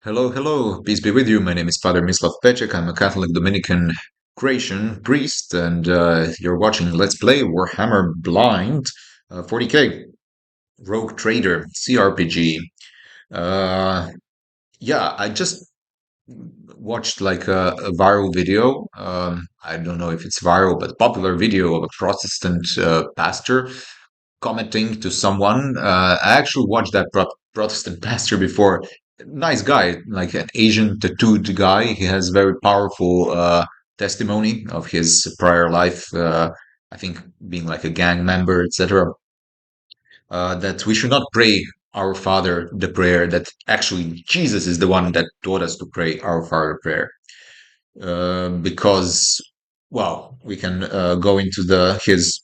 Hello, hello. Peace be with you. My name is Father Mislav Pecek. I'm a Catholic Dominican Croatian priest, and you're watching Let's Play Warhammer Blind 40K Rogue Trader CRPG. Uh, yeah, I just watched like a viral video. I don't know if it's viral, but popular video of a Protestant pastor commenting to someone. I actually watched that Protestant pastor before. Nice guy, like an Asian tattooed guy. He has very powerful testimony of his prior life. I think being like a gang member, etc. That we should not pray our Father the prayer. That actually Jesus is the one that taught us to pray our Father prayer. Because, well, we can go into the his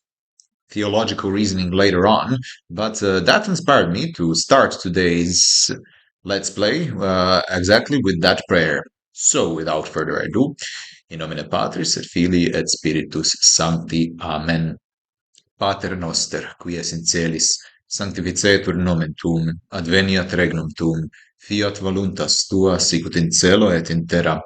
theological reasoning later on, but that inspired me to start today's Let's Play exactly with that prayer. So, without further ado, in nomine Patris et Filii et Spiritus Sancti. Amen. Pater noster, qui es in celis, sanctificetur nomen tuum, adveniat regnum tuum, fiat voluntas tua sicut in cielo et in terra.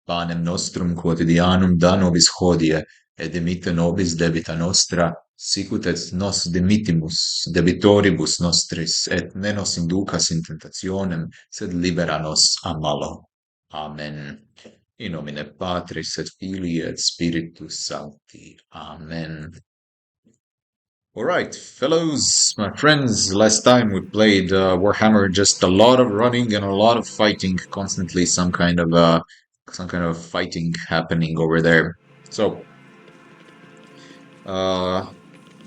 Panem nostrum quotidianum da nobis hodie, et dimitte nobis debita nostra, sicut et nos dimittimus debitoribus nostris, et ne nos inducas in tentationem, sed libera nos a malo. Amen. In nomine Patris et Filii et Spiritus Sancti. Amen. All right, fellows, my friends, last time we played Warhammer, just a lot of running and a lot of fighting, constantly some kind of fighting happening over there. So,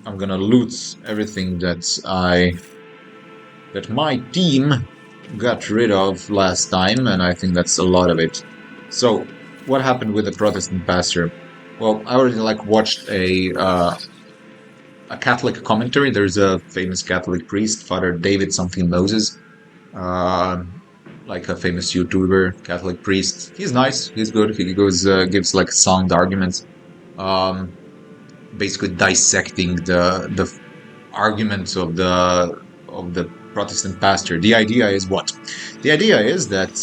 I'm gonna loot everything that my team got rid of last time, and I think that's a lot of it. So, what happened with the Protestant pastor? Well, I already watched a Catholic commentary. There's a famous Catholic priest, Father David something Moses, like a famous YouTuber, Catholic priest. He's nice. He's good. He gives like sound arguments, basically dissecting the arguments of the Protestant pastor. The idea is what? The idea is that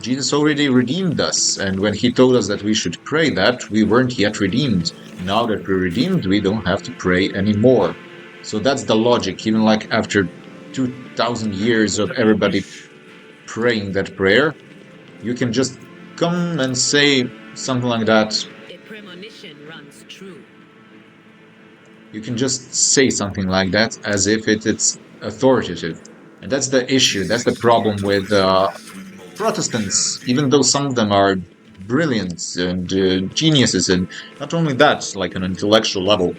Jesus already redeemed us, and when he told us that we should pray that, we weren't yet redeemed. Now that we're redeemed, we don't have to pray anymore. So that's the logic. Even like after 2,000 years of everybody praying that prayer, you can just come and say something like that. A premonition runs true. You can just say something like that as if it's authoritative. And that's the issue. That's the problem with Protestants, even though some of them are brilliant and geniuses, and not only that, like on an intellectual level,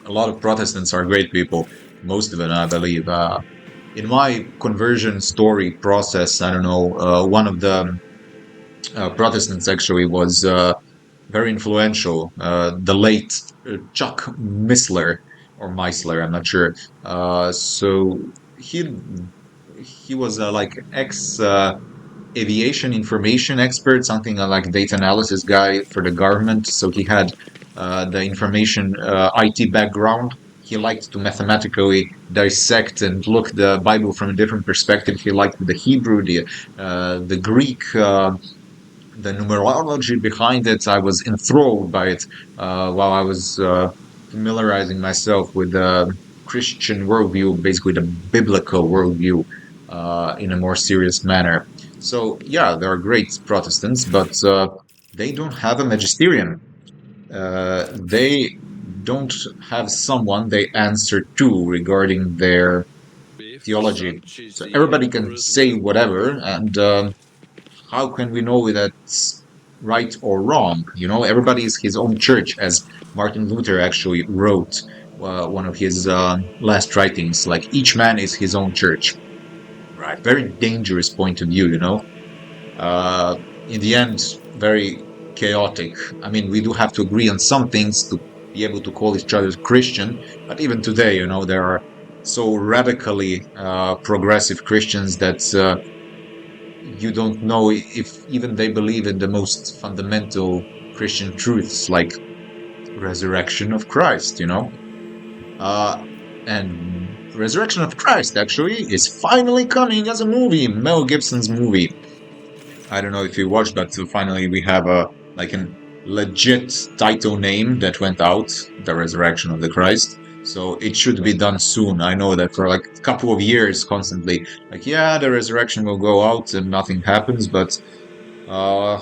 a lot of Protestants are great people. Most of them, I believe. In my conversion story process, I don't know, one of the Protestants actually was very influential. The late Chuck Missler or Meisler, I'm not sure. So he was like ex aviation information expert, something like data analysis guy for the government. So he had the information IT background. He liked to mathematically dissect and look the Bible from a different perspective. He liked the Hebrew, the Greek, the numerology behind it. I was enthralled by it while I was familiarizing myself with the Christian worldview, basically the biblical worldview, in a more serious manner. So, yeah, there are great Protestants, but they don't have a magisterium. They don't have someone they answer to regarding their theology. So everybody can say whatever, and how can we know that's right or wrong? You know, everybody is his own church, as Martin Luther actually wrote one of his last writings. Like, each man is his own church. Right. Very dangerous point of view, you know. In the end, very chaotic. I mean, we do have to agree on some things to be able to call each other Christian, but even today, you know, there are so radically progressive Christians that you don't know if even they believe in the most fundamental Christian truths, like resurrection of Christ, you know. And Resurrection of Christ, actually, is finally coming as a movie. Mel Gibson's movie. I don't know if you watched, but finally we have a like an legit title name that went out, The Resurrection of the Christ. So it should be done soon. I know that for like a couple of years, constantly, like, yeah, the resurrection will go out and nothing happens. But uh,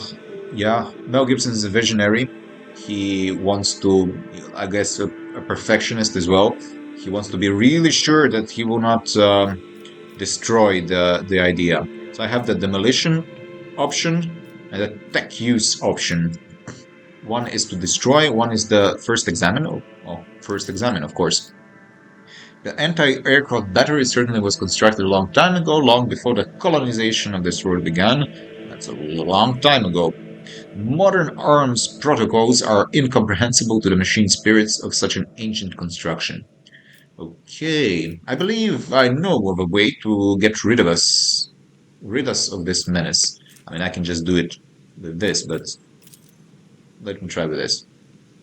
yeah, Mel Gibson is a visionary. He wants to, I guess, a perfectionist as well. He wants to be really sure that he will not destroy the idea. So I have the demolition option and the tech use option. One is to destroy, one is the first examine. Oh, first examine, of course. The anti-aircraft battery certainly was constructed a long time ago, long before the colonization of this world began. That's a long time ago. Modern arms protocols are incomprehensible to the machine spirits of such an ancient construction. Okay, I believe I know of a way to get rid us of this menace. I mean, I can just do it with this, but let me try with this.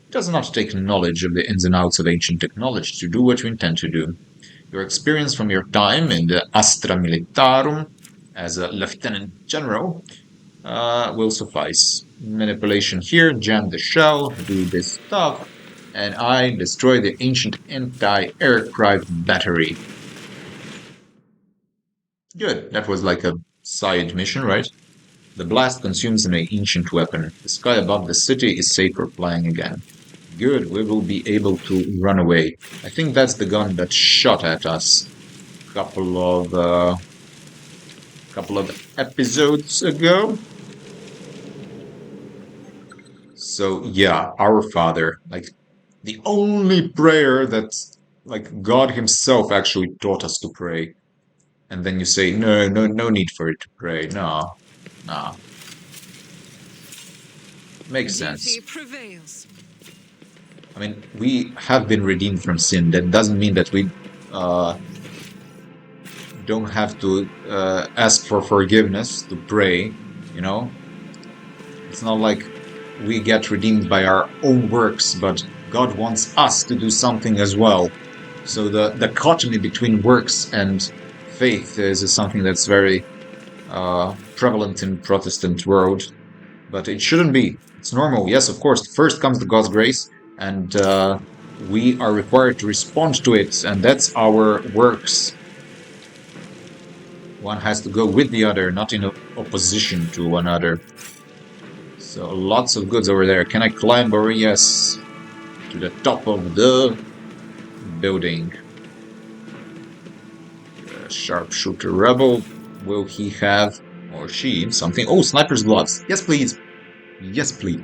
It does not take knowledge of the ins and outs of ancient technology to do what you intend to do. Your experience from your time in the Astra Militarum as a lieutenant general will suffice. Manipulation here, jam the shell, do this stuff, and I destroy the ancient anti-aircraft battery. Good, that was like a side mission, right? The blast consumes an ancient weapon. The sky above the city is safe for flying again. Good, we will be able to run away. I think that's the gun that shot at us a couple of episodes ago. So yeah, our Father, like the only prayer that like God Himself actually taught us to pray. And then you say, no need for it to pray. No, no, makes sense. Duty prevails. I mean, we have been redeemed from sin. That doesn't mean that we uh, don't have to ask for forgiveness to pray. You know, it's not like we get redeemed by our own works, but God wants us to do something as well. So the dichotomy between works and faith is something that's very prevalent in Protestant world, but it shouldn't be. It's normal. Yes, of course. First comes the God's grace, and we are required to respond to it, and that's our works. One has to go with the other, not in opposition to one another. So lots of goods over there. Can I climb over? Yes. To the top of the building. Sharpshooter rebel. Will he have, or she, something? Oh, sniper's gloves. Yes, please. Yes, please.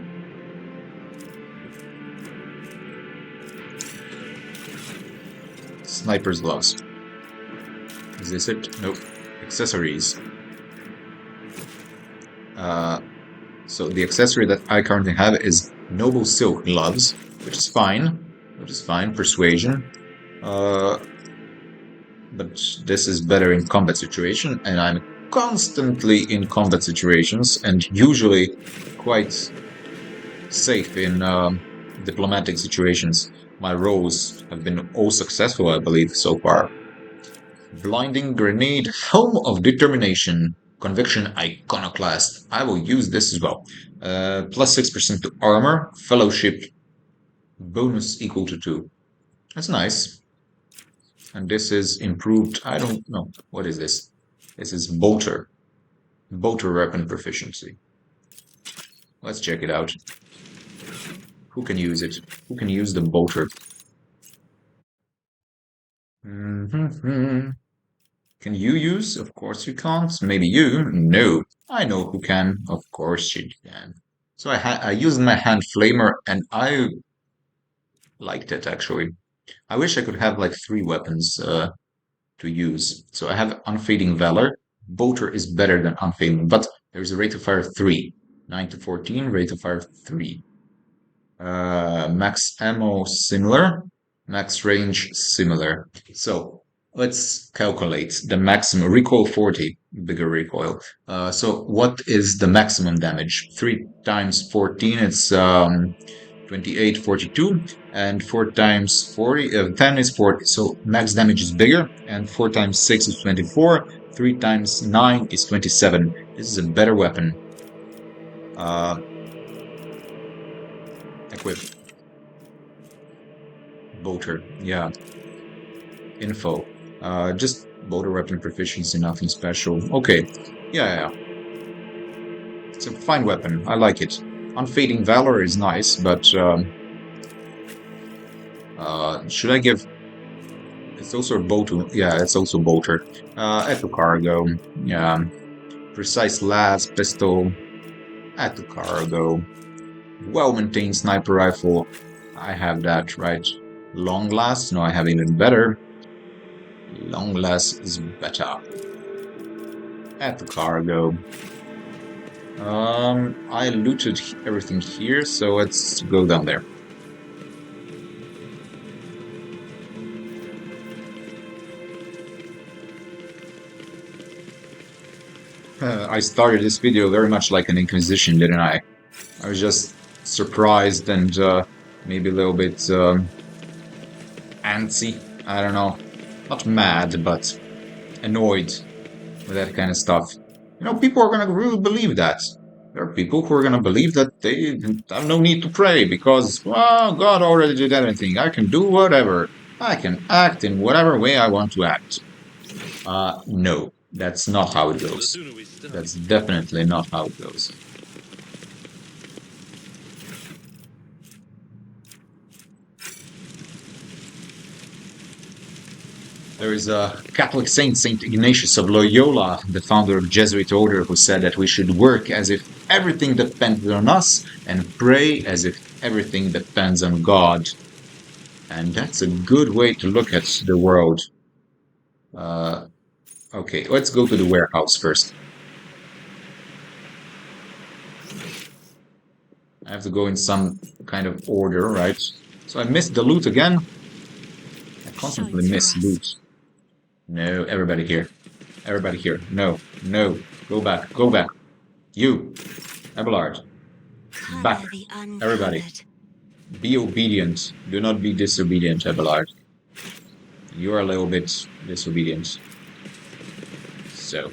Sniper's gloves. Is this it? Nope. Accessories. So the accessory that I currently have is Noble Silk gloves, which is fine. Persuasion. But this is better in combat situation, and I'm constantly in combat situations, and usually quite safe in diplomatic situations. My roles have been all successful, I believe, so far. Blinding Grenade, Helm of Determination, Conviction Iconoclast. I will use this as well. Plus 6% to armor, Fellowship, bonus equal to 2. That's nice. And this is improved. I don't know. What is this? This is Bolter. Bolter weapon proficiency. Let's check it out. Who can use it? Who can use the Bolter? Can you use? Of course you can't. Maybe you? No. I know who can. Of course you can. So I used my hand flamer and I liked it actually. I wish I could have like 3 weapons to use. So I have Unfading Valor. Bolter is better than Unfading, but there's a rate of fire 3. 9 to 14, rate of fire 3. Max ammo similar, max range similar. So let's calculate the maximum recoil 40, bigger recoil. So what is the maximum damage? 3 times 14, it's 28, 42, and 4 times 40, 10 is 40, so max damage is bigger, and 4 times 6 is 24, 3 times 9 is 27. This is a better weapon. Equip. Bolter, yeah. Info. Just bolter weapon proficiency, nothing special. Okay, yeah. It's a fine weapon, I like it. Unfading Valor is nice, but should I give... It's also a bolter. Yeah, it's also bolter. Echo Cargo. Yeah. Precise Las Pistol. Echo Cargo. Well-maintained Sniper Rifle. I have that, right? Long Last? No, I have even better. Long Last is better. Echo Cargo. I looted everything here, so let's go down there. I started this video very much like an Inquisition, didn't I? I was just surprised and maybe a little bit antsy. I don't know. Not mad, but annoyed with that kind of stuff. You know, people are gonna really believe that. There are people who are gonna believe that they have no need to pray because, well, God already did everything. I can do whatever. I can act in whatever way I want to act. No, that's not how it goes. That's definitely not how it goes. There is a Catholic saint, Saint Ignatius of Loyola, the founder of Jesuit order, who said that we should work as if everything depended on us and pray as if everything depends on God. And that's a good way to look at the world. Okay, let's go to the warehouse first. I have to go in some kind of order, right? So I missed the loot again. I constantly miss loot. No, everybody here. Everybody here. No, no. Go back. Go back. You. Abelard. Back. Everybody. Be obedient. Do not be disobedient, Abelard. You are a little bit disobedient. So,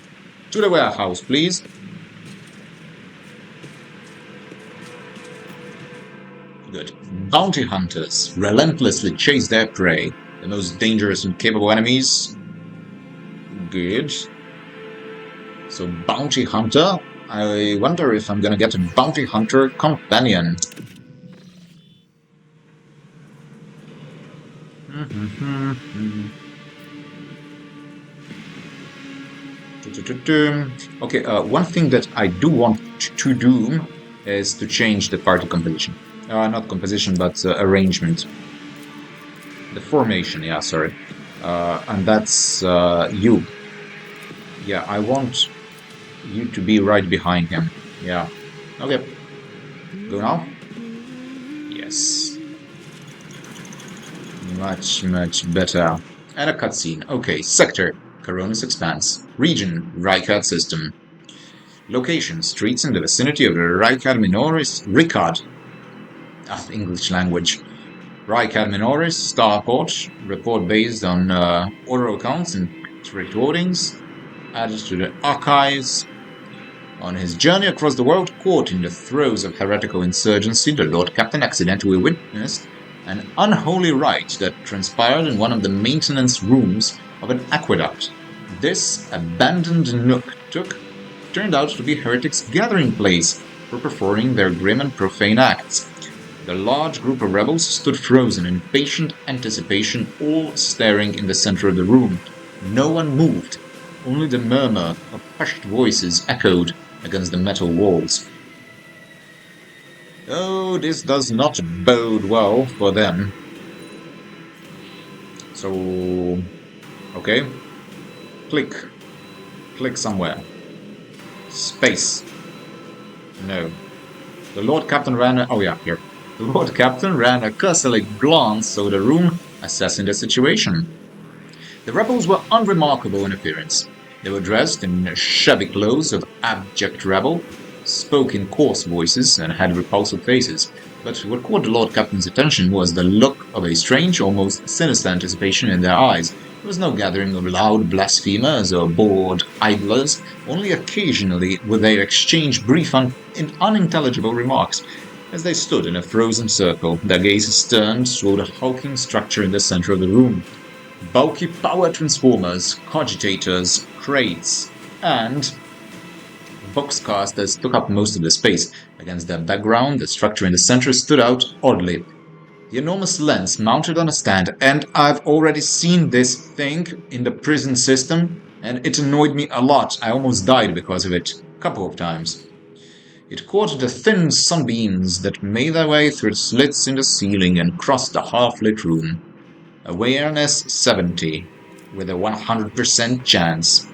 to the warehouse, please. Good. Bounty hunters relentlessly chase their prey. The most dangerous and capable enemies. Good. So, bounty hunter. I wonder if I'm gonna get a bounty hunter companion. Okay, one thing that I do want to do is to change the party composition. Not composition, but arrangement. The formation, yeah, sorry. And that's you. Yeah, I want you to be right behind him. Yeah. Okay. Go now? Yes. Much, much better. And a cutscene. Okay, sector. Coronis Expanse. Region. Ricard System. Location. Streets in the vicinity of the Ricard Minoris. Ricard. English language. Ricard Minoris. Starport. Report based on oral accounts and recordings. Added to the archives. On his journey across the world, caught in the throes of heretical insurgency, the Lord Captain accidentally witnessed an unholy rite that transpired in one of the maintenance rooms of an aqueduct. This abandoned nook turned out to be heretics' gathering place for performing their grim and profane acts. The large group of rebels stood frozen in patient anticipation, all staring in the center of the room. No one moved. Only the murmur of hushed voices echoed against the metal walls. Oh, this does not bode well for them. So, okay. Click. Click somewhere. Space. No. The Lord Captain ran a... Oh yeah, here. The Lord Captain ran a cursory glance over the room, assessing the situation. The rebels were unremarkable in appearance. They were dressed in shabby clothes of abject rebel, spoke in coarse voices, and had repulsive faces. But what caught the Lord Captain's attention was the look of a strange, almost sinister anticipation in their eyes. There was no gathering of loud blasphemers or bored idlers. Only occasionally would they exchange brief and unintelligible remarks. As they stood in a frozen circle, their gazes turned toward a hulking structure in the center of the room. Bulky power transformers, cogitators, crates, and boxcasters took up most of the space. Against their background, the structure in the center stood out oddly. The enormous lens mounted on a stand, and I've already seen this thing in the prison system, and it annoyed me a lot. I almost died because of it, a couple of times. It caught the thin sunbeams that made their way through the slits in the ceiling and crossed the half-lit room. Awareness 70, with a 100% chance.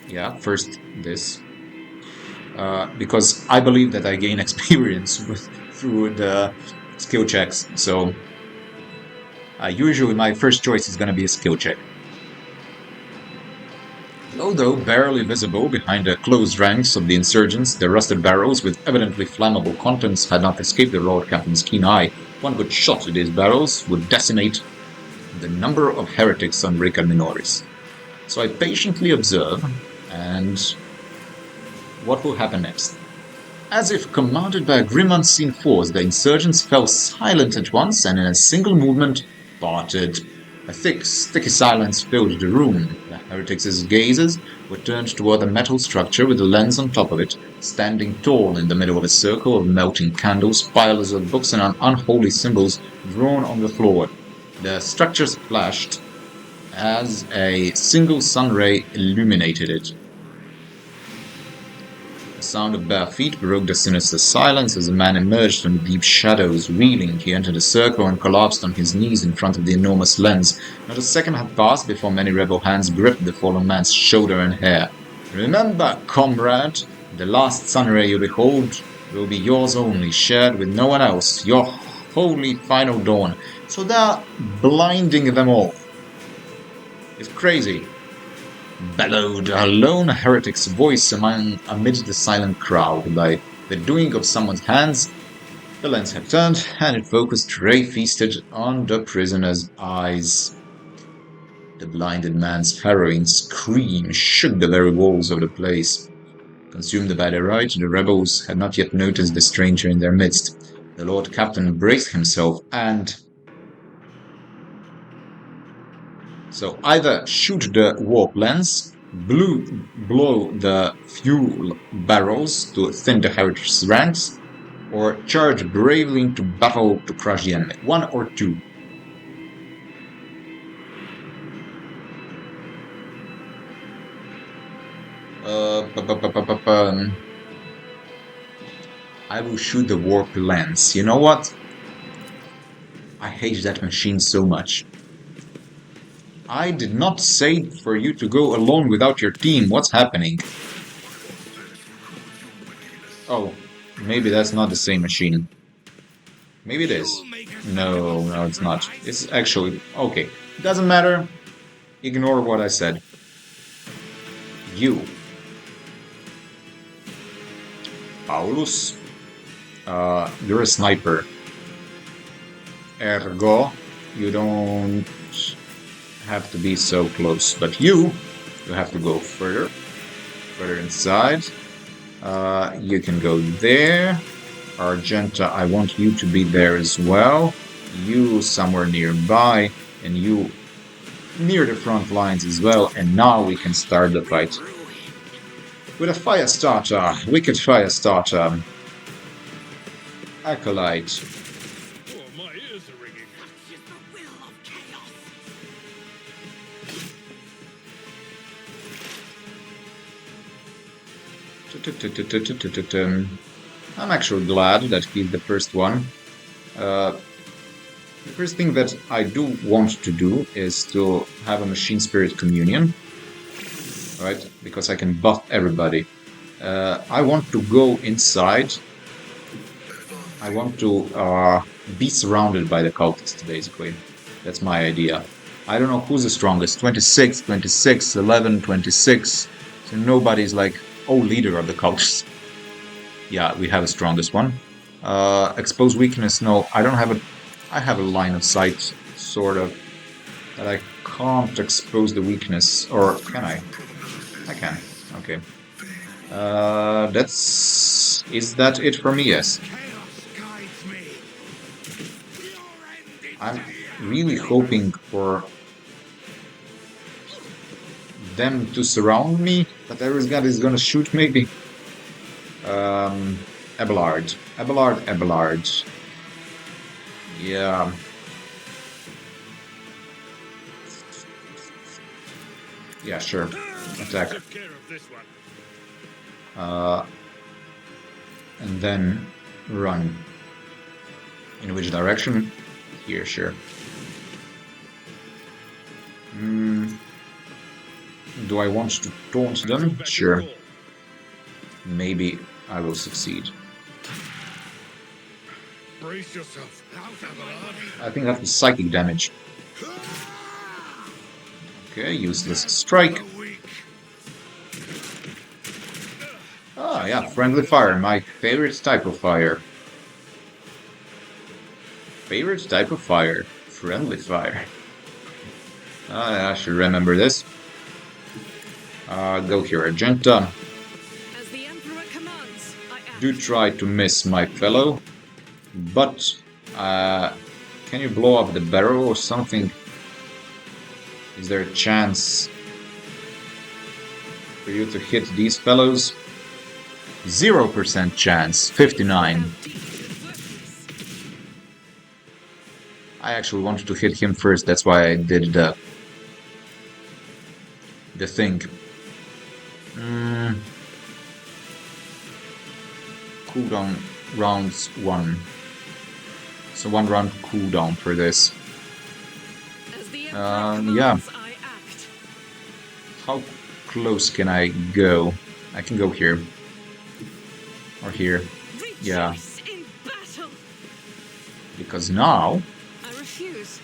Yeah, first this. Because I believe that I gain experience through the skill checks, so usually my first choice is going to be a skill check. Although barely visible behind the closed ranks of the insurgents, the rusted barrels with evidently flammable contents had not escaped the Lord Captain's keen eye. One good shot at these barrels would decimate the number of heretics on Rica Minoris. So I patiently observe, and what will happen next? As if commanded by a grim unseen force, the insurgents fell silent at once and in a single movement parted. A thick, sticky silence filled the room. The heretics' gazes were turned toward the metal structure with the lens on top of it, standing tall in the middle of a circle of melting candles, piles of books, and unholy symbols drawn on the floor. The structure splashed as a single sun ray illuminated it. The sound of bare feet broke the sinister silence as a man emerged from the deep shadows. Reeling, he entered the circle and collapsed on his knees in front of the enormous lens. Not a second had passed before many rebel hands gripped the fallen man's shoulder and hair. Remember, comrade, the last sunray you behold will be yours only, shared with no one else, your holy final dawn. So they're blinding them all. It's crazy. Bellowed a lone heretic's voice amid the silent crowd. By the doing of someone's hands, the lens had turned, and it focused ray-feasted on the prisoner's eyes. The blinded man's harrowing scream shook the very walls of the place. Consumed by the rage, the rebels had not yet noticed the stranger in their midst. The Lord Captain braced himself and... So either shoot the warp lens, blow the fuel barrels to thin the heretics' ranks, or charge bravely into battle to crush the enemy. One or two. I will shoot the warp lens. You know what? I hate that machine so much. I did not say for you to go alone without your team. What's happening? Oh, maybe that's not the same machine. Maybe it is. No, it's not. It's actually... Okay, doesn't matter. Ignore what I said. You. Paulus. You're a sniper. Ergo, you don't have to be so close, but you have to go further inside. You can go there. Argenta, I want you to be there as well. You somewhere nearby, and you near the front lines as well. And now we can start the fight with a fire starter, wicked fire starter, acolyte. I'm actually glad that he's the first one. The first thing that I do want to do is to have a machine spirit communion, right? Because I can buff everybody. I want to go inside. I want to be surrounded by the cultists, basically. That's my idea. I don't know who's the strongest. 26, 26, 11, 26. So nobody's like, oh, leader of the cultists. Yeah, we have the strongest one. Expose weakness. No, I don't have a... I have a line of sight, sort of, that I can't expose the weakness. Or can I? I can. Okay. That's... Is that it for me? Yes. I'm really hoping for them to surround me, but every guy is gonna shoot maybe. Abelard. Abelard, Abelard. Yeah. Yeah, sure. Attack. And then run. In which direction? Here, sure. Do I want to taunt them? Sure. Maybe I will succeed. Brace yourself. I think that was psychic damage. Okay, useless strike. Ah, yeah, friendly fire, my favorite type of fire. Favorite type of fire, friendly fire. I should remember this. Go here, Argenta. As the Emperor commands, I act. Do try to miss my fellow, but can you blow up the barrel or something? Is there a chance for you to hit these fellows? 0% chance, 59. I actually wanted to hit him first, that's why I did the thing. Cooldown rounds 1. So 1 round cooldown for this. As the Emperor Yeah. commands, I act. How close can I go? I can go here. Or here. Yeah. Rejoice in battle. Because now... I refuse.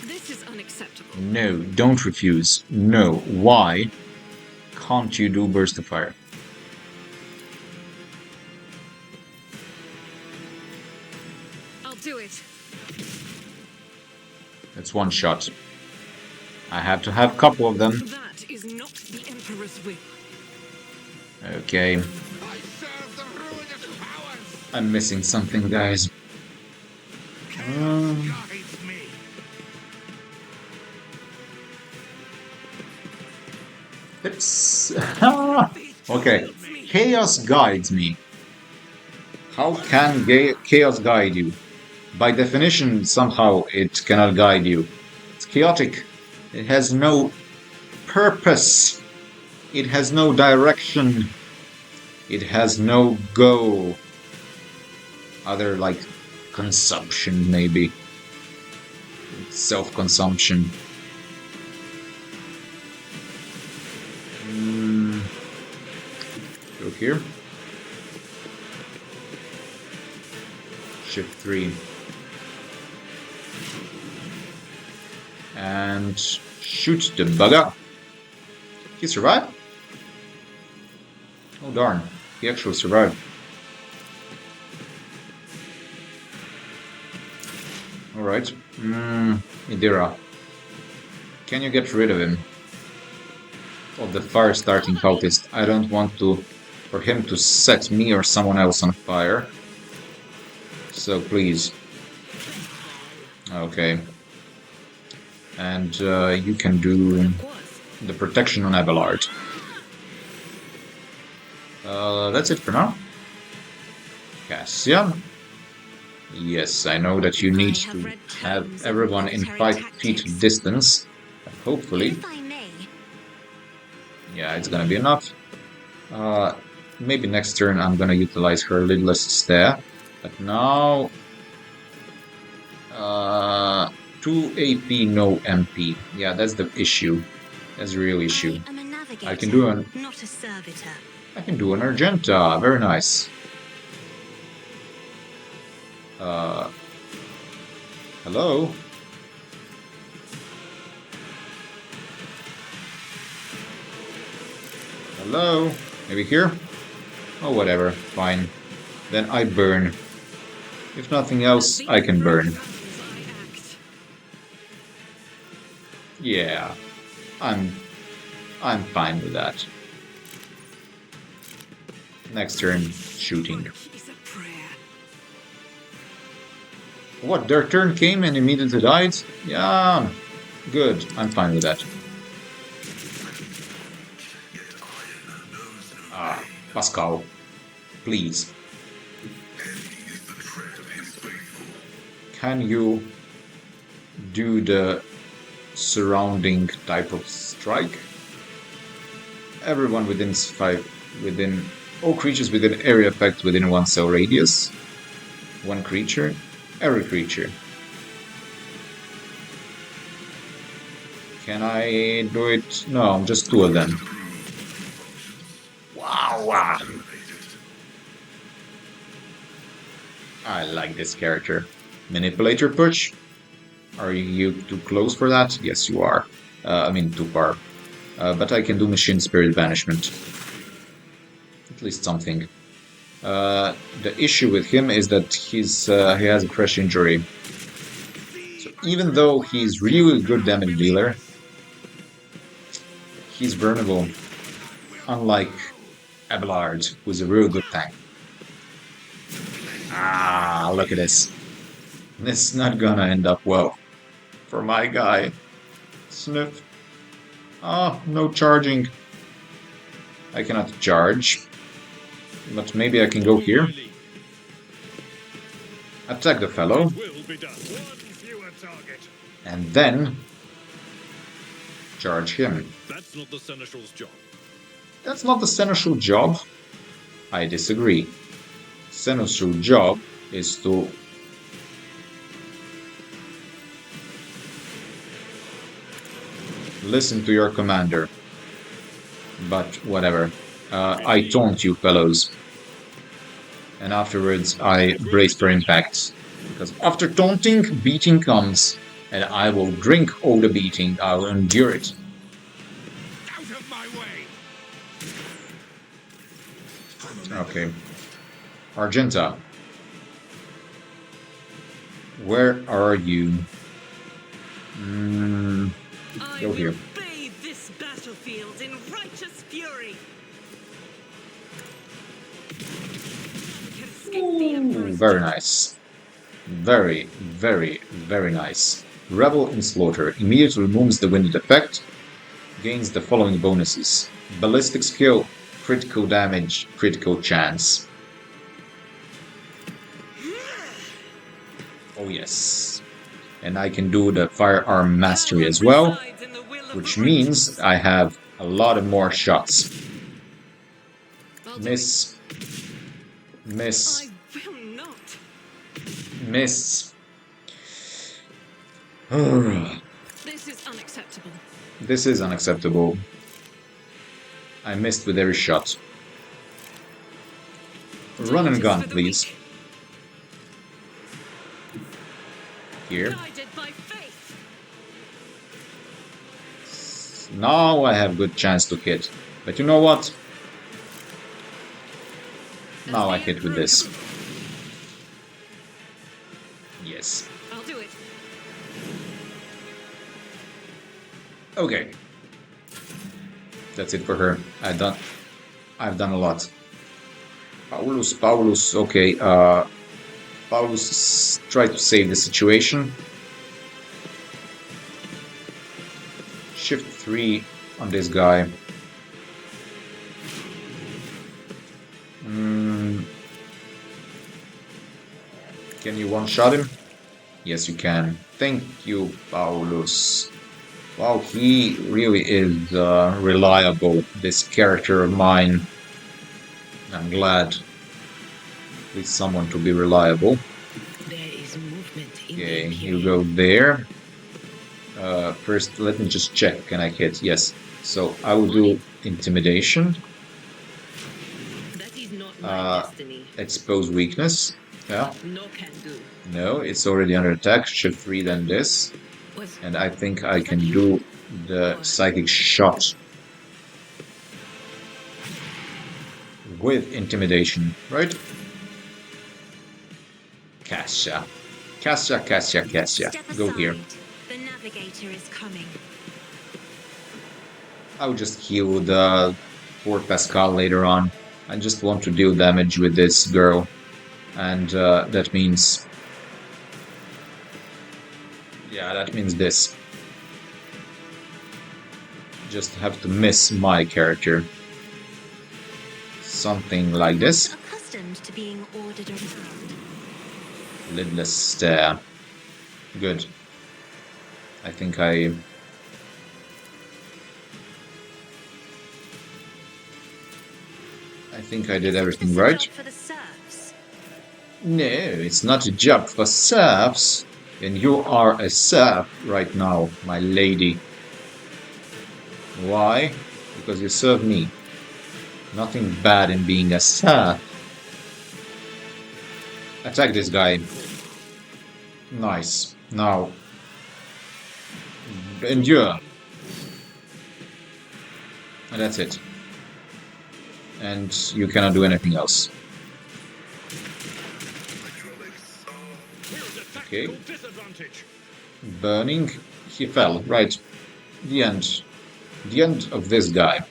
This is unacceptable. No, don't refuse. No. Why can't you do burst of fire? I'll do it. That's one shot. I have to have a couple of them. That is not the Emperor's will. Okay. I serve the ruinous powers. I'm missing something, guys. Guides me. It's... okay. Chaos guides me. How can chaos guide you? By definition, somehow it cannot guide you. It's chaotic. It has no purpose. It has no direction. It has no goal. Other, like, consumption, maybe. Self-consumption. Go here. Shift 3. And shoot the bugger. He survived? Oh darn, he actually survived. Alright. Idira. Can you get rid of him? Of the fire starting cultist. I don't want for him to set me or someone else on fire. So please. Okay. And you can do the protection on Abelard. That's it for now. Cassia. Yes, I know that you need to have everyone in 5 feet distance. Hopefully. Yeah, it's gonna be enough. Maybe next turn I'm gonna utilize her lidless stare. But now... 2 AP, no MP. Yeah, that's the issue. That's the real issue. I can do an... not a servitor. I can do an Argenta. Very nice. Hello? Hello? Maybe here? Oh, whatever. Fine. Then I burn. If nothing else, I can burn. Yeah. I'm fine with that. Next turn, shooting. What, their turn came and immediately died? Yeah, good. I'm fine with that. Ah, Pascal, please. Can you do the surrounding type of strike? Everyone within all creatures within area effect within 1 cell radius. 1 creature. Every creature. Can I do it? No, just 2 of them. Wow! I like this character. Manipulator push. Are you too close for that? Yes, you are. I mean, too far. But I can do Machine Spirit Banishment. At least something. The issue with him is that he has a fresh injury. So even though he's really good damage dealer, he's burnable. Unlike Abelard, who's a real good tank. Ah, look at this. This is not gonna end up well for my guy. Sniff. Ah, no charging. I cannot charge. But maybe I can go here. Attack the fellow. And then charge him. That's not the Seneschal's job. That's not the Seneschal job. I disagree. Seneschal job is to listen to your commander. But whatever. I taunt you fellows. And afterwards I brace for impact. Because after taunting, beating comes. And I will drink all the beating. I will endure it. Out of my way! Okay. Argenta. Where are you? Go here. Bathe this battlefield in righteous fury. Ooh, very nice. Very, very, very nice. Revel in Slaughter. Immediately removes the winded effect. Gains the following bonuses. Ballistic skill, critical damage, critical chance. Oh yes. And I can do the firearm mastery as well, which means I have a lot of more shots. Miss. Miss. I will not. Miss. This is unacceptable. This is unacceptable. I missed with every shot. Run and gun, please. Here. Guided by faith. Now I have good chance to hit. But you know what? Now I hit with this. Yes. I'll do it. Okay. That's it for her. I've done a lot. Paulus, okay. Paulus tried to save the situation. Shift 3 on this guy. Can you one-shot him? Yes, you can. Thank you, Paulus. Wow, he really is reliable, this character of mine. I'm glad. At least someone to be reliable. There is movement in Okay, you go there. First, let me just check. Can I hit? Yes. So I will do intimidation. That is not my destiny. Expose weakness. Yeah. No can do. No, it's already under attack. Shift 3, then this. And I think I can do the psychic shot. with intimidation, right? Cassia. Cassia, Cassia, Cassia. Step Go aside. here. The navigator is coming. I'll just heal the poor Pascal later on. I just want to deal damage with this girl. And that means... yeah, that means this. Just have to miss my character. Something like this. Accustomed to being ordered around. Lidless stare. Good. I think I did everything right. For the serfs. No, it's not a job for serfs. And you are a serf right now, my lady. Why? Because you serve me. Nothing bad in being a serf. Attack this guy. Nice. Now. Endure. And that's it. And you cannot do anything else. Okay. Burning. He fell. Right. The end. The end of this guy.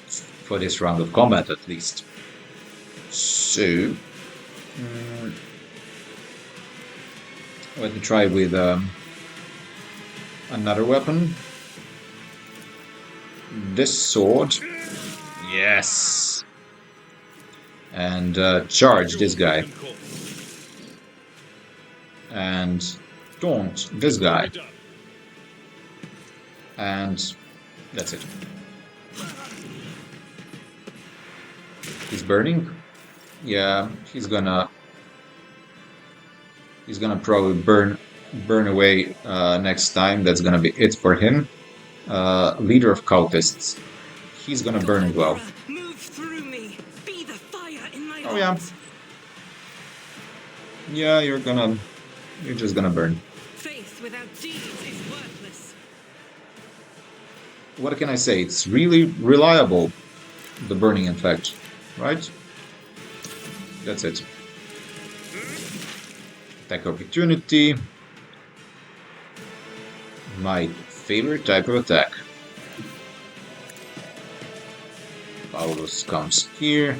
For this round of combat, at least. So... let me try with another weapon. This sword. Yes! And charge this guy. And taunt this guy. And that's it. He's burning? Yeah, he's gonna probably burn away next time. That's gonna be it for him. Leader of cultists. He's gonna burn as well. Move through me. Be the fire in my Oh yeah. Yeah, you're just gonna burn. Faith without deeds is worthless. What can I say? It's really reliable, the burning effect, right? That's it. Attack opportunity. My favorite type of attack. Paulus comes here.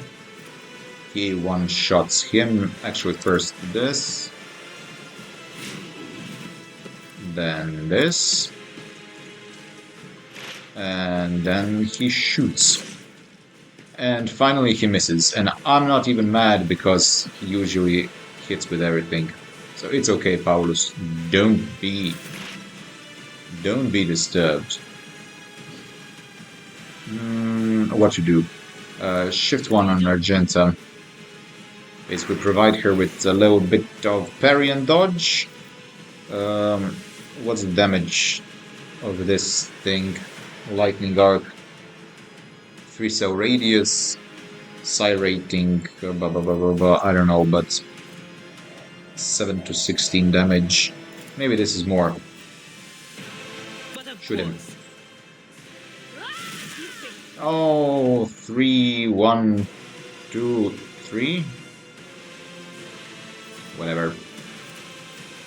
He one-shots him. Actually, first this. Then this. And then he shoots. And finally he misses. And I'm not even mad because he usually hits with everything. So it's okay, Paulus. Don't be disturbed. What to do? Shift 1 on Argenta. Basically provide her with a little bit of parry and dodge. What's the damage of this thing? Lightning arc. 3 cell radius. Psi rating. I don't know, but 7 to 16 damage. Maybe this is more. Shoot him. Oh, 3, 1, 2, 3. Whatever.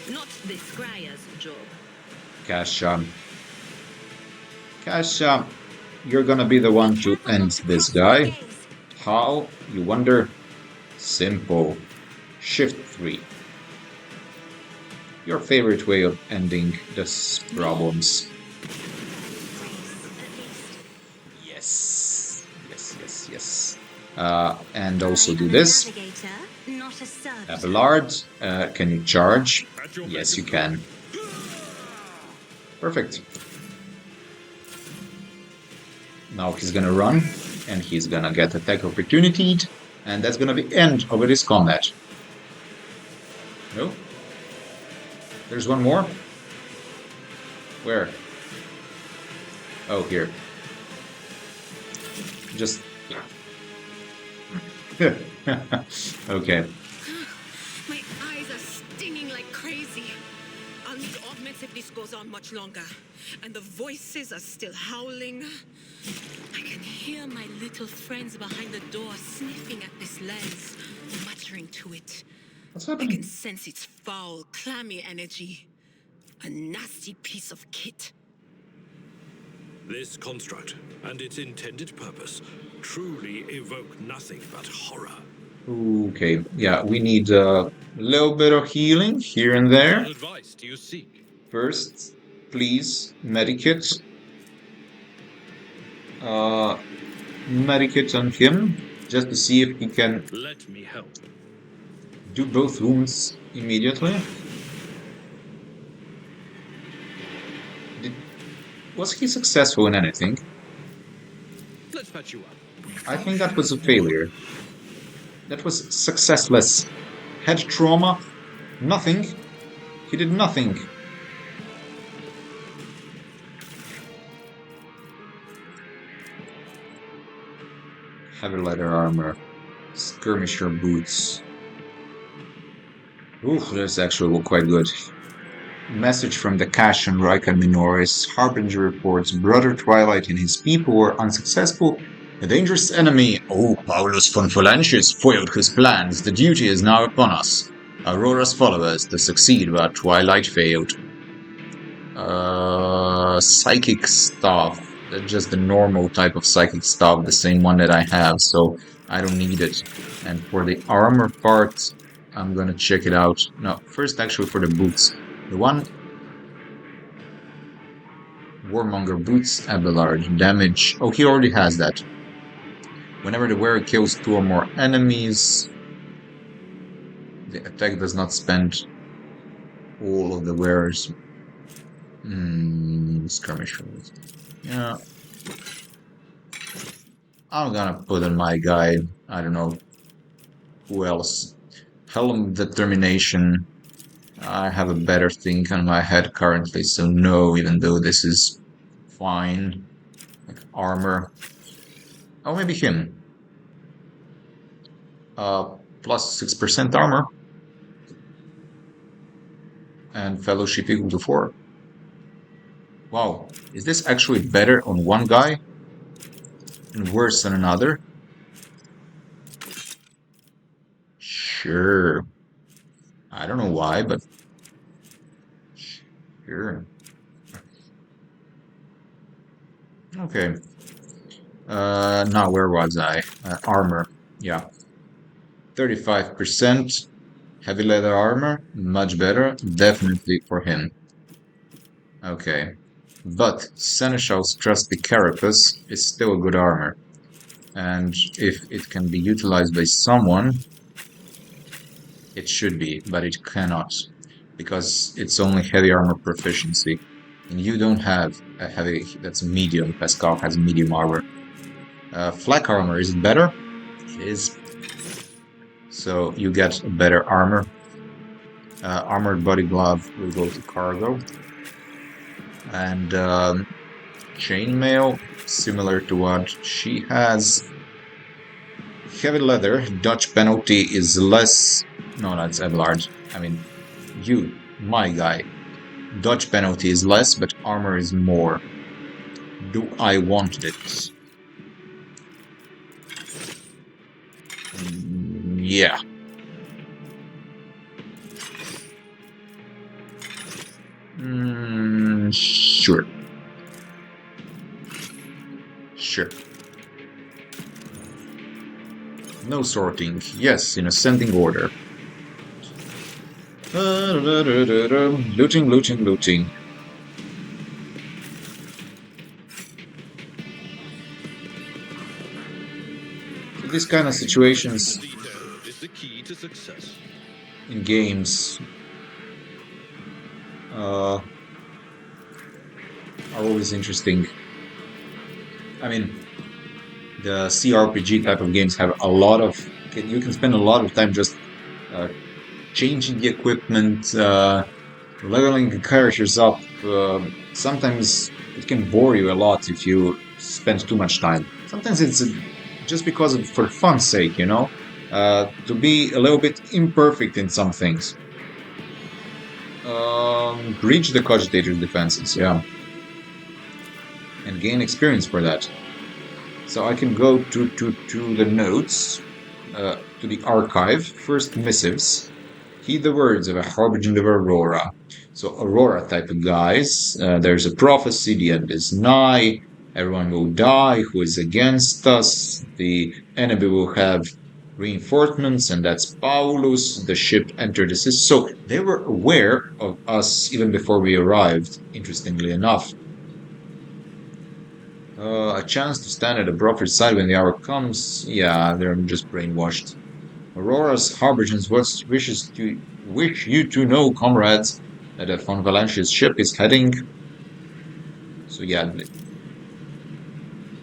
Not this Scryer's job. Kasha, you're gonna be the one to end this guy. How? You wonder? Simple. Shift 3. Your favorite way of ending these problems. Yes. And also do this. Abelard, can you charge? Yes, you can. Perfect. Now he's gonna run, and he's gonna get attack opportunity, and that's gonna be end of this combat. No? There's one more? Where? Oh, here. Just... okay. My eyes are stinging like crazy. I'll need augments if this goes on much longer. And the voices are still howling. I can hear hear my little friends behind the door sniffing at this lens, muttering to it. What's I can happening? sense its foul, clammy energy. A nasty piece of kit. This construct and its intended purpose truly evoke nothing but horror. Okay, yeah, we need a little bit of healing here and there. What advice do you seek? First, please, medikit. Medikit on him, just to see if he can Let me help. do both wounds immediately. Was he successful in anything? Let's patch you up. I think that was a failure. That was successless. Head trauma? Nothing. He did nothing. Heavy leather armor. Skirmisher boots. Oof, this actually look quite good. Message from the Cash and Rika Minoris. Harbinger reports Brother Twilight and his people were unsuccessful. A dangerous enemy, Paulus von Phalanges, foiled his plans. The duty is now upon us. Aurora's followers to succeed, but Twilight failed. Psychic staff. That's just the normal type of psychic staff, the same one that I have, so I don't need it. And for the armor part, I'm gonna check it out. No, first actually for the boots. The one... Warmonger boots, Abelard, damage. Oh, he already has that. Whenever the wearer kills 2 or more enemies, the attack does not spend all of the wearer's skirmishers. Yeah. I'm gonna put on my guy, I don't know who else. Helm Determination. I have a better thing on my head currently, so no, even though this is fine. Like armor. Oh, maybe him. Plus 6% armor. And fellowship equal to 4. Wow, is this actually better on one guy and worse than another? Sure. I don't know why, but sure. Okay. Now where was I? Armor. Yeah. 35%. Heavy leather armor. Much better. Definitely for him. Okay. But Seneschal's trusty carapace is still a good armor. And if it can be utilized by someone, it should be, but it cannot. Because it's only heavy armor proficiency. And you don't have a heavy, that's medium. Pascal has medium armor. Flak armor, is it better? It is. So you get a better armor. Armored body glove will go to cargo. And chainmail, similar to what she has. Heavy leather, Dutch penalty is less. No, that's Abelard. I mean, you, my guy. Dodge penalty is less, but armor is more. Do I want it? Yeah. Sure. Sure. No sorting. Yes, in ascending order. Looting, looting, looting. So these kind of situations Detail is the key to success. in games are always interesting. I mean, the CRPG type of games have a lot of... You can spend a lot of time just changing the equipment, leveling the characters up. Sometimes it can bore you a lot if you spend too much time. Sometimes it's just because of, for fun's sake, you know? To be a little bit imperfect in some things. Reach the cogitator's defenses, yeah. And gain experience for that. So I can go to the notes, to the archive. First missives. Heed the words of a harbinger of Aurora. So Aurora type of guys. There's a prophecy. The end is nigh. Everyone will die who is against us. The enemy will have reinforcements, and that's Paulus. The ship entered the system. So they were aware of us even before we arrived, interestingly enough. A chance to stand at the broker's side when the hour comes. Yeah, they're just brainwashed. Aurora's harbingers wish you to know, comrades, that a von Valencia's ship is heading. So yeah,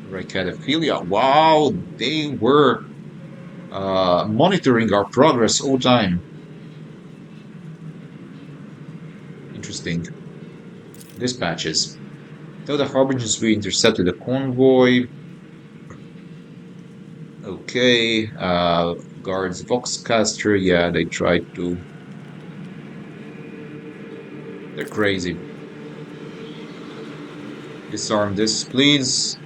Ricadophilia. Wow, they were monitoring our progress all time. Interesting. Dispatches. Though the harbingers we intercepted a convoy. Okay, guards Voxcaster. Yeah, they tried to. They're crazy. Disarm this, please.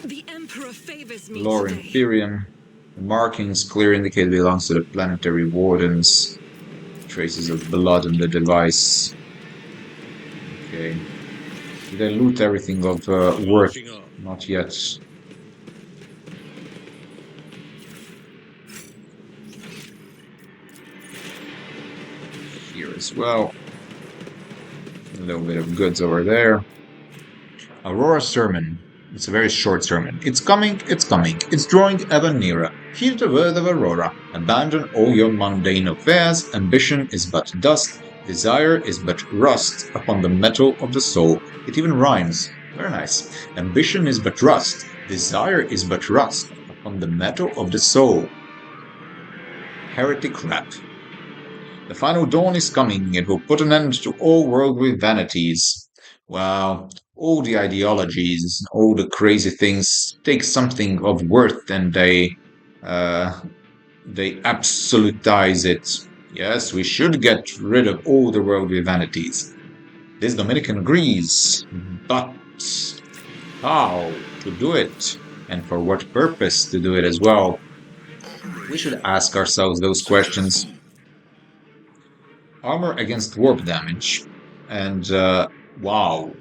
The Emperor favors me Lore today. Imperium. The markings clearly indicate it belongs to the planetary wardens. Traces of blood on the device. Okay. Did I loot everything of worth? Not yet. Here as well. A little bit of goods over there. Aurora sermon. It's a very short sermon. It's coming, it's coming. It's drawing ever nearer. Hear the word of Aurora. Abandon all your mundane affairs. Ambition is but dust. Desire is but rust upon the metal of the soul. It even rhymes. Very nice. Ambition is but rust. Desire is but rust upon the metal of the soul. Heretic rap. The final dawn is coming. It will put an end to all worldly vanities. Wow. All the ideologies, all the crazy things take something of worth and they absolutize it. Yes, we should get rid of all the worldly vanities. This Dominican agrees, but how to do it? And for what purpose to do it as well? We should ask ourselves those questions. Armor against warp damage. And, wow.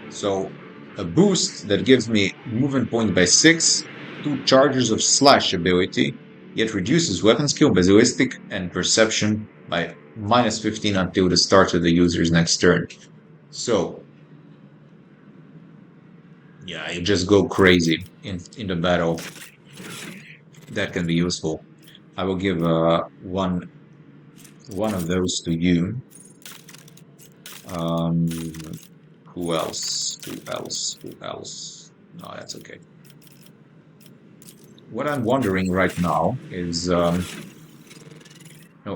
So, a boost that gives me movement point by 6, 2 charges of slash ability, yet reduces weapon skill, basilistic, and perception by minus 15 until the start of the user's next turn. So, yeah, you just go crazy in the battle. That can be useful. I will give one of those to you. Who else? No, that's okay. What I'm wondering right now is,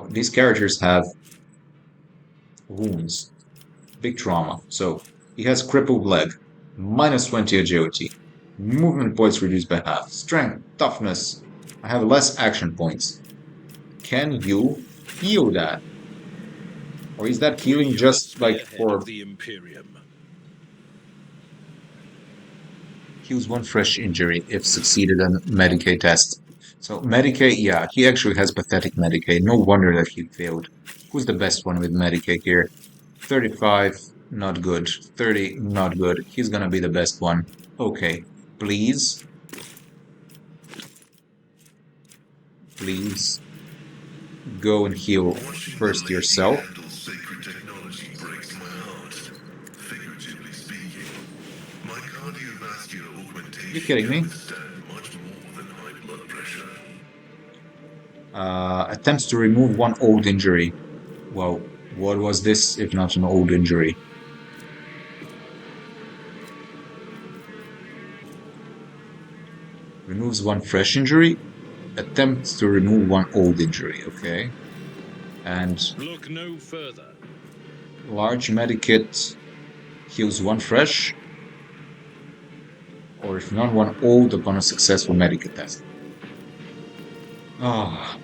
these characters have wounds, big trauma. So he has crippled leg, minus 20 agility, movement points reduced by half, strength, toughness. I have less action points. Can you heal that? Or is that healing just like for the Imperium? Heals 1 fresh injury if succeeded on Medicaid test. So Medicaid, yeah, he actually has pathetic Medicaid. No wonder that he failed. Who's the best one with Medicaid here? 35, not good. 30, not good. He's gonna be the best one. Okay, please. Please go and heal first yourself. You kidding me? Attempts to remove 1 old injury. Well, what was this if not an old injury? Removes 1 fresh injury. Attempts to remove 1 old injury. Okay. And look no further. Large medikit heals 1 fresh. Or if not, 1 old upon a successful medikit test. Ah,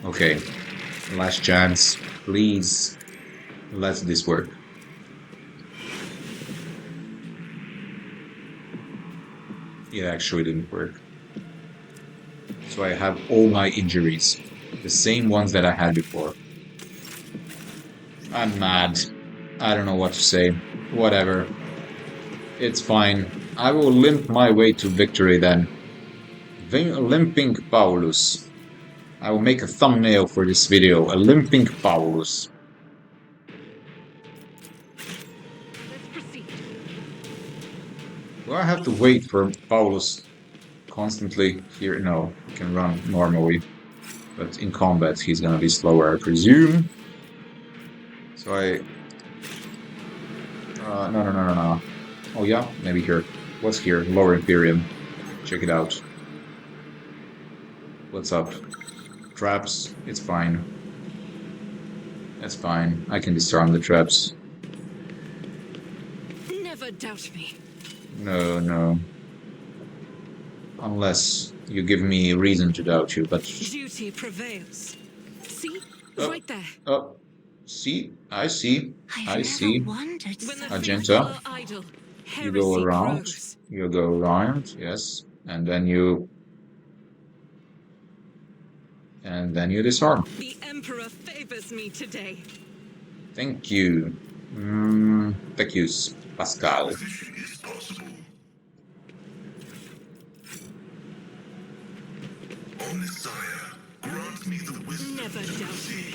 okay. Last chance. Please, let this work. it actually didn't work. So I have all my injuries. The same ones that I had before. I'm mad. I don't know what to say. Whatever. It's fine. I will limp my way to victory then. Limping Paulus. I will make a thumbnail for this video. A limping Paulus. Let's proceed. Do I have to wait for Paulus constantly here? No, he can run normally. But in combat he's gonna be slower, I presume. So no. Oh yeah, maybe here. What's here? Lower Imperium. Check it out. What's up? Traps? It's fine. That's fine. I can disarm the traps. Never doubt me. No. Unless you give me reason to doubt you, but... Duty prevails. See? Oh. Right there. Oh. See? I see. I see. Wondered When the Agenta. faithful are idle, You go heresy around. grows. You go around, yes. And then you disarm. The Emperor favors me today. Thank you. Thank you, Pascal. Never doubt me.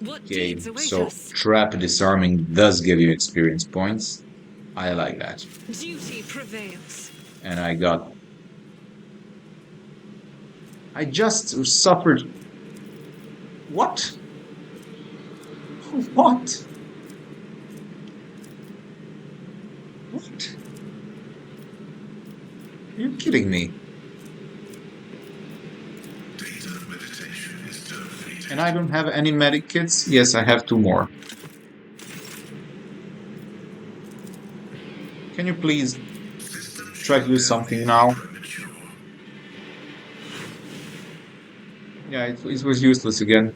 What Okay, deeds await so us? trap disarming does give you experience points. I like that. Duty prevails. And I just suffered... What? What? What? Are you kidding me? And I don't have any medic kits? Yes, I have 2 more. Can you please try to do something now? Yeah, it was useless again.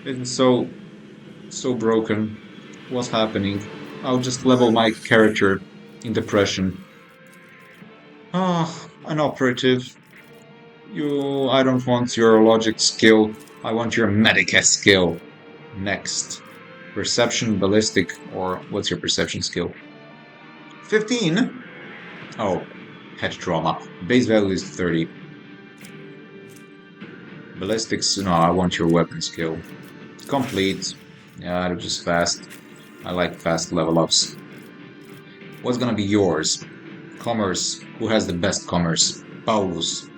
It's so broken. What's happening? I'll just level my character in depression. An operative. I don't want your logic skill. I want your medic skill. Next. Perception, ballistic, or what's your perception skill? 15? Oh, head trauma. Base value is 30. Ballistics, no, I want your weapon skill. Complete. Yeah, they're just fast. I like fast level ups. What's gonna be yours? Commerce. Who has the best commerce? Paulus.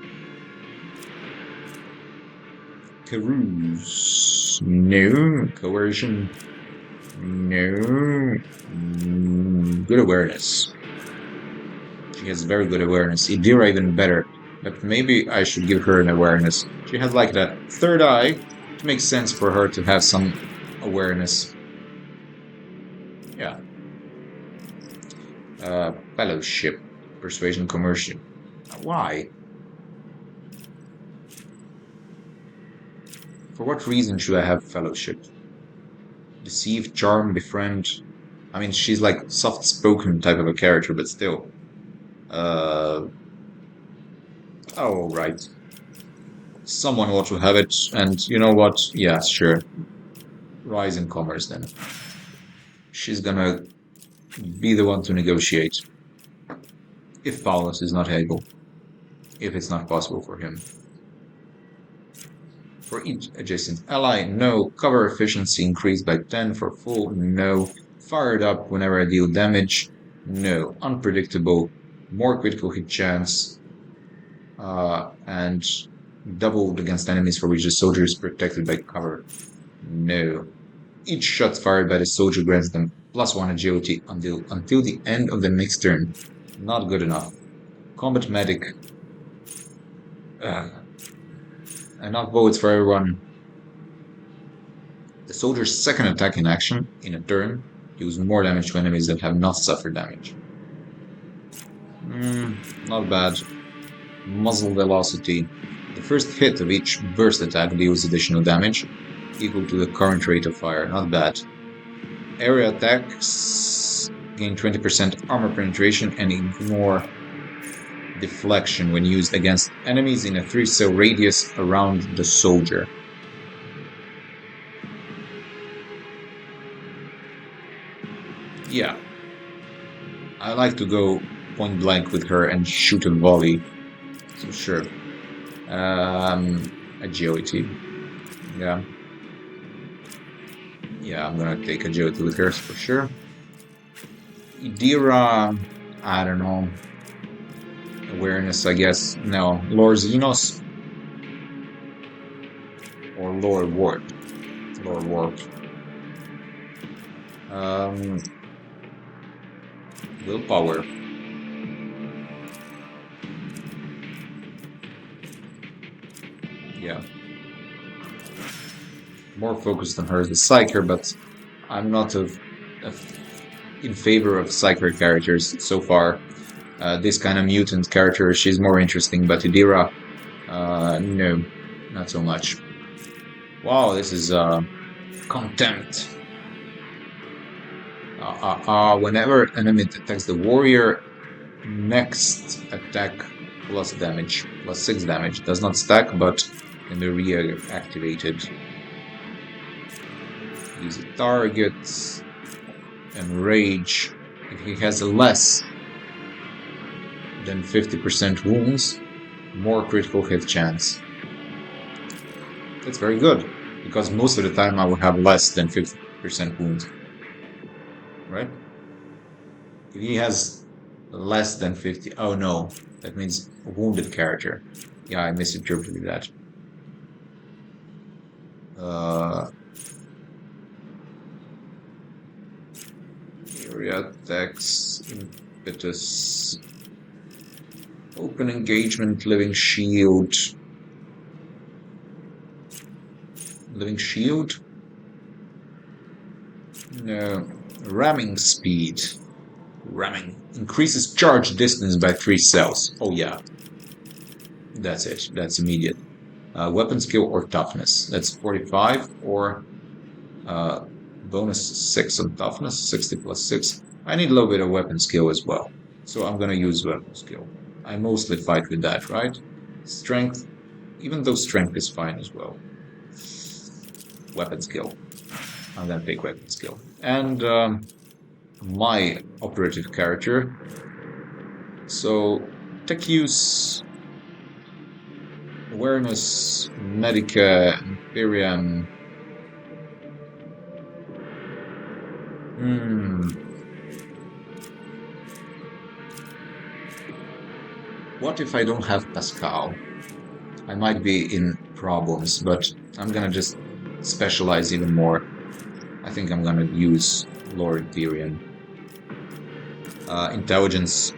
Carouse. No. Coercion. No. Good awareness. She has very good awareness. Idira even better. But maybe I should give her an awareness. She has like that third eye. It makes sense for her to have some awareness. Yeah. Fellowship. Persuasion, commercial. Why? For what reason should I have fellowship? Deceive, charm, befriend. I mean, she's like soft-spoken type of a character, but still. Oh, right. Someone ought to have it, and you know what? Yeah, sure. Rise in commerce, then. She's gonna be the one to negotiate. If Paulus is not able. If it's not possible for him. For each adjacent ally, no. Cover efficiency increased by 10 for full, no. Fired up whenever I deal damage, no. Unpredictable, more critical hit chance, and doubled against enemies for which the soldier is protected by cover, no. Each shot fired by the soldier grants them +1 agility until the end of the next turn. Not good enough. Combat medic. Enough bullets for everyone. The soldier's second attack in action, in a turn, deals more damage to enemies that have not suffered damage. Not bad. Muzzle velocity. The first hit of each burst attack deals additional damage, equal to the current rate of fire. Not bad. Area attacks Gain 20% armor penetration and ignore deflection when used against enemies in a 3-cell radius around the soldier. Yeah. I like to go point blank with her and shoot a volley. So sure. Agility. Yeah. Yeah, I'm gonna take agility with her for sure. Idira, I don't know. Awareness, I guess. No. Lord Xenos. Or Lord Warp. Lord Warp. Willpower. Yeah. More focused on her as a psyker, but I'm not in favor of psyker characters so far. This kind of mutant character, she's more interesting, but Idira, no, not so much. Wow, this is contempt. Whenever enemy attacks the warrior, next attack plus damage, plus 6 damage. Does not stack, but can be reactivated. Use a target and rage. If he has less than 50% wounds, more critical hit chance. That's very good, because most of the time I will have less than 50% wounds. Right? If he has less than 50, oh no, that means wounded character. Yeah, I misinterpreted that. Heretics, impetus, open engagement, living shield. Living shield? No. Ramming speed. Ramming increases charge distance by 3 cells. Oh yeah. That's it. That's immediate. Weapon skill or toughness. That's 45 or bonus 6 on toughness. 60 plus 6. I need a little bit of weapon skill as well. So I'm gonna use weapon skill. I mostly fight with that, right? Strength. Even though strength is fine as well. Weapon skill. I'm gonna pick weapon skill. And my operative character. So tech use, awareness, medica, Imperium. What if I don't have Pascal? I might be in problems, but I'm gonna just specialize even more. I think I'm gonna use Lord Tyrion. Intelligence.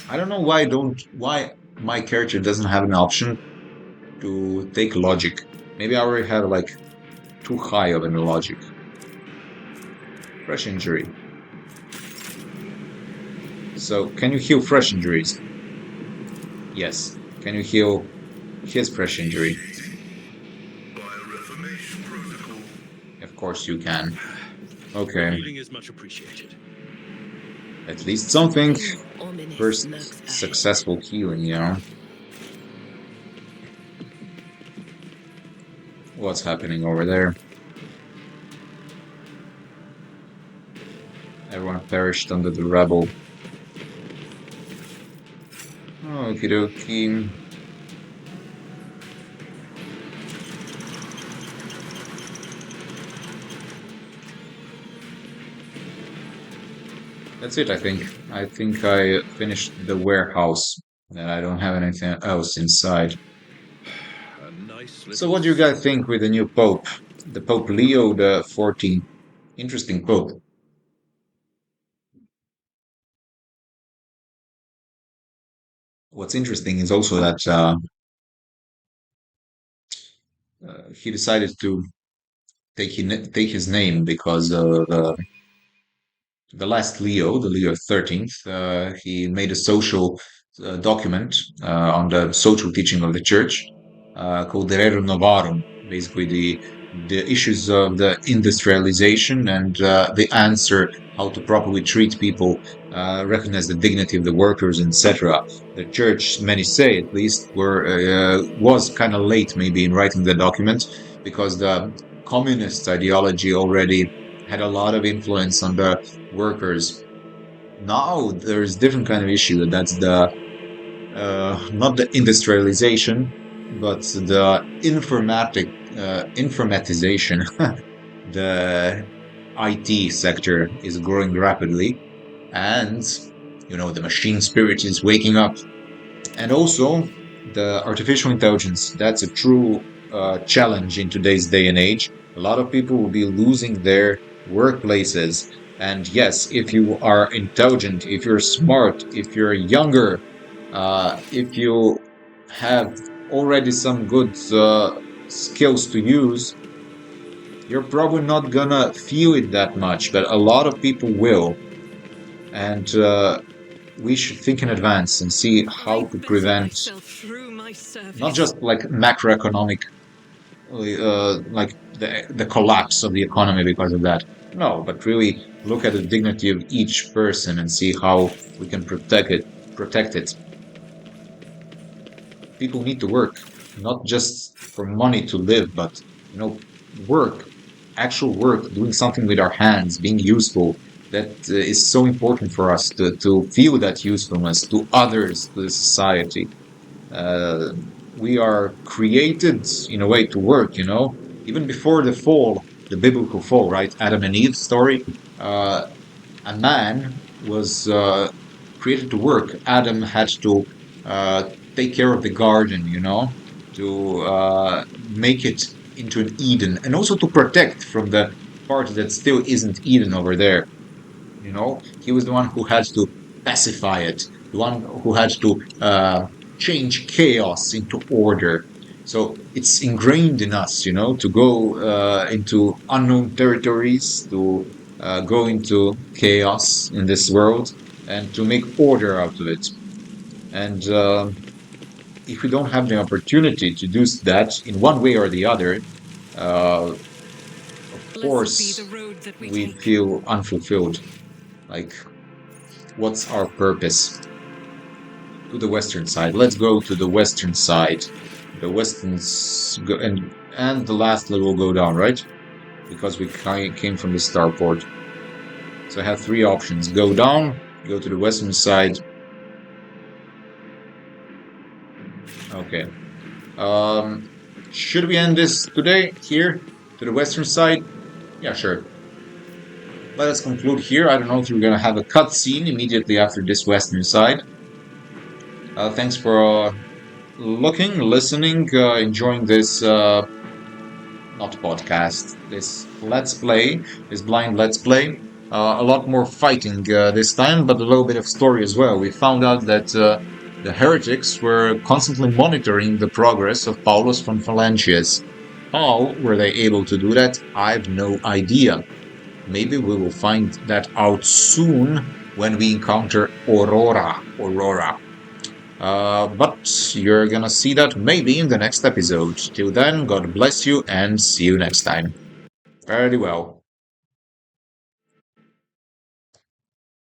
I don't know why my character doesn't have an option to take logic. Maybe I already have like too high of a logic. Fresh injury. So can you heal fresh injuries? Yes. Can you heal his fresh injury? Of course you can. Okay. Healing is much appreciated. At least something. First successful healing, you know. What's happening over there? Everyone perished under the rebel. Okie dokie. That's it, I think. I think I finished the warehouse, and I don't have anything else inside. So what do you guys think with the new Pope? The Pope Leo the 14th. Interesting Pope. What's interesting is also that he decided to take his name because the last Leo, the Leo 13th, he made a social document on the social teaching of the church called the Rerum Novarum, basically the issues of the industrialization and the answer how to properly treat people, recognize the dignity of the workers, etc. The church, many say at least, was kind of late maybe in writing the document because the communist ideology already had a lot of influence on the workers. Now there's different kind of issue. That's the not the industrialization, but the informatization. The IT sector is growing rapidly, and the machine spirit is waking up, and also the artificial intelligence. That's a true challenge in today's day and age. A lot of people will be losing their workplaces. And yes, if you are intelligent, if you're smart, if you're younger, if you have already some good skills to use, you're probably not gonna feel it that much, but a lot of people will. And we should think in advance and see how to prevent not just like macroeconomic, like the collapse of the economy because of that. No, but really look at the dignity of each person and see how we can protect it. Protect it. People need to work, not just for money to live, but work, actual work, doing something with our hands, being useful. That is so important for us to feel that usefulness to others, to the society. Uh, we are created in a way to work, even before the fall, the biblical fall, right? Adam and Eve story. A man was created to work. Adam had to take care of the garden, to make it into an Eden, and also to protect from the part that still isn't Eden over there. He was the one who had to pacify it, the one who had to change chaos into order. So it's ingrained in us, to go into unknown territories, to go into chaos in this world, and to make order out of it. And if we don't have the opportunity to do that in one way or the other, uh, of course, we feel unfulfilled. Like, what's our purpose? To the western side. Let's go to the western side. The westerns go, and the last level will go down, right? Because we came from the starport. So I have three options: go down, go to the western side. Okay. Should we end this today here to the western side? Yeah, sure. Let us conclude here. I don't know if we're gonna have a cutscene immediately after this western side. Thanks for looking, listening, enjoying this not podcast, this let's play, this blind let's play. A lot more fighting this time, but a little bit of story as well. We found out that the heretics were constantly monitoring the progress of Paulus from Phalangius. How were they able to do that? I've no idea. Maybe we will find that out soon when we encounter Aurora. But you're gonna see that maybe in the next episode. Till then, God bless you and see you next time. Very well.